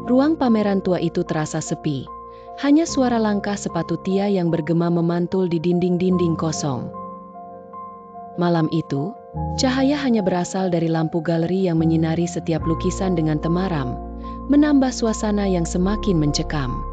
Ruang pameran tua itu terasa sepi. Hanya suara langkah sepatu Tia yang bergema memantul di dinding-dinding kosong. Malam itu, cahaya hanya berasal dari lampu galeri yang menyinari setiap lukisan dengan temaram, menambah suasana yang semakin mencekam.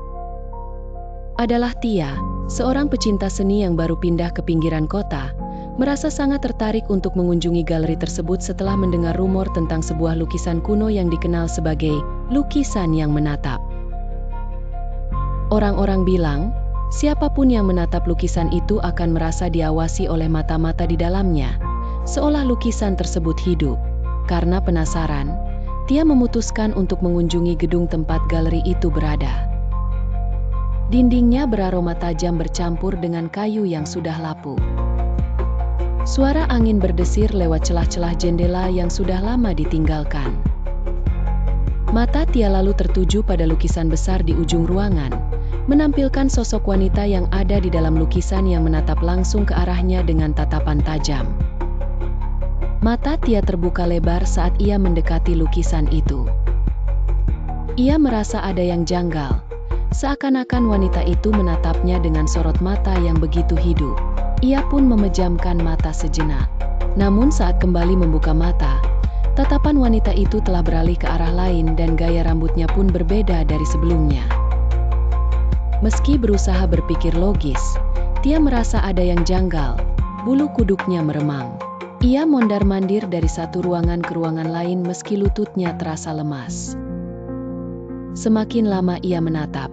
Adalah Tia, seorang pecinta seni yang baru pindah ke pinggiran kota, merasa sangat tertarik untuk mengunjungi galeri tersebut setelah mendengar rumor tentang sebuah lukisan kuno yang dikenal sebagai lukisan yang menatap. Orang-orang bilang, siapapun yang menatap lukisan itu akan merasa diawasi oleh mata-mata di dalamnya, seolah lukisan tersebut hidup. Karena penasaran, Tia memutuskan untuk mengunjungi gedung tempat galeri itu berada. Dindingnya beraroma tajam bercampur dengan kayu yang sudah lapuk. Suara angin berdesir lewat celah-celah jendela yang sudah lama ditinggalkan. Mata Tia lalu tertuju pada lukisan besar di ujung ruangan, menampilkan sosok wanita yang ada di dalam lukisan yang menatap langsung ke arahnya dengan tatapan tajam. Mata Tia terbuka lebar saat ia mendekati lukisan itu. Ia merasa ada yang janggal, seakan-akan wanita itu menatapnya dengan sorot mata yang begitu hidup. Ia pun memejamkan mata sejenak. Namun saat kembali membuka mata, tatapan wanita itu telah beralih ke arah lain dan gaya rambutnya pun berbeda dari sebelumnya. Meski berusaha berpikir logis, Tia merasa ada yang janggal, bulu kuduknya meremang. Ia mondar-mandir dari satu ruangan ke ruangan lain meski lututnya terasa lemas. Semakin lama ia menatap,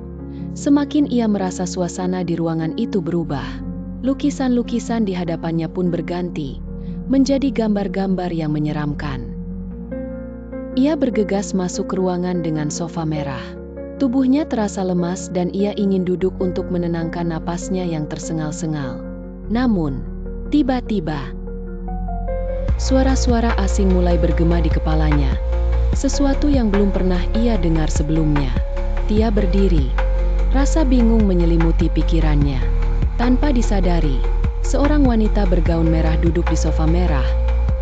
semakin ia merasa suasana di ruangan itu berubah. Lukisan-lukisan di hadapannya pun berganti, menjadi gambar-gambar yang menyeramkan. Ia bergegas masuk ke ruangan dengan sofa merah. Tubuhnya terasa lemas dan ia ingin duduk untuk menenangkan napasnya yang tersengal-sengal. Namun, tiba-tiba, suara-suara asing mulai bergema di kepalanya. Sesuatu yang belum pernah ia dengar sebelumnya. Tia berdiri, rasa bingung menyelimuti pikirannya. Tanpa disadari, seorang wanita bergaun merah duduk di sofa merah,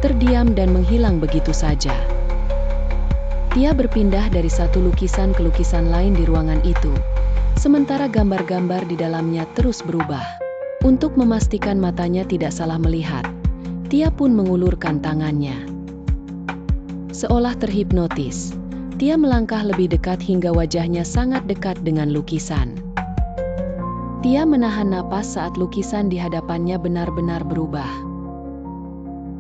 terdiam dan menghilang begitu saja. Tia berpindah dari satu lukisan ke lukisan lain di ruangan itu, sementara gambar-gambar di dalamnya terus berubah. Untuk memastikan matanya tidak salah melihat, Tia pun mengulurkan tangannya. Seolah terhipnotis, Tia melangkah lebih dekat hingga wajahnya sangat dekat dengan lukisan. Tia menahan napas saat lukisan di hadapannya benar-benar berubah.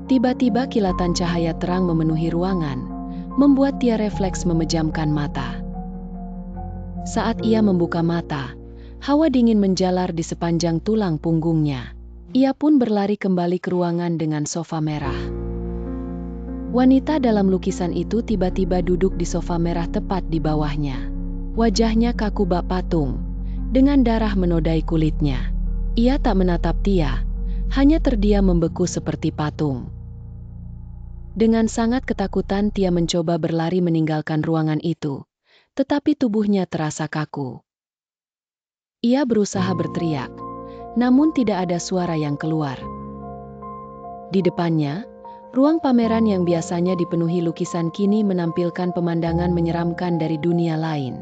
Tiba-tiba kilatan cahaya terang memenuhi ruangan, membuat Tia refleks memejamkan mata. Saat ia membuka mata, hawa dingin menjalar di sepanjang tulang punggungnya. Ia pun berlari kembali ke ruangan dengan sofa merah. Wanita dalam lukisan itu tiba-tiba duduk di sofa merah tepat di bawahnya. Wajahnya kaku bak patung, dengan darah menodai kulitnya. Ia tak menatap Tia, hanya terdiam membeku seperti patung. Dengan sangat ketakutan Tia mencoba berlari meninggalkan ruangan itu, tetapi tubuhnya terasa kaku. Ia berusaha berteriak, namun tidak ada suara yang keluar. Di depannya, ruang pameran yang biasanya dipenuhi lukisan kini menampilkan pemandangan menyeramkan dari dunia lain.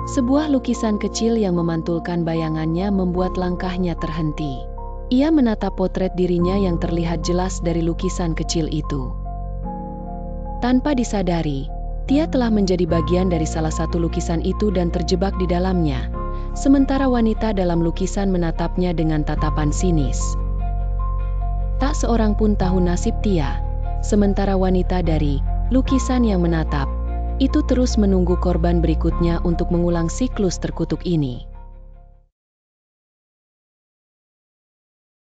Sebuah lukisan kecil yang memantulkan bayangannya membuat langkahnya terhenti. Ia menatap potret dirinya yang terlihat jelas dari lukisan kecil itu. Tanpa disadari, Tia telah menjadi bagian dari salah satu lukisan itu dan terjebak di dalamnya, sementara wanita dalam lukisan menatapnya dengan tatapan sinis. Tak seorang pun tahu nasib Tia, sementara wanita dari lukisan yang menatap itu terus menunggu korban berikutnya untuk mengulang siklus terkutuk ini.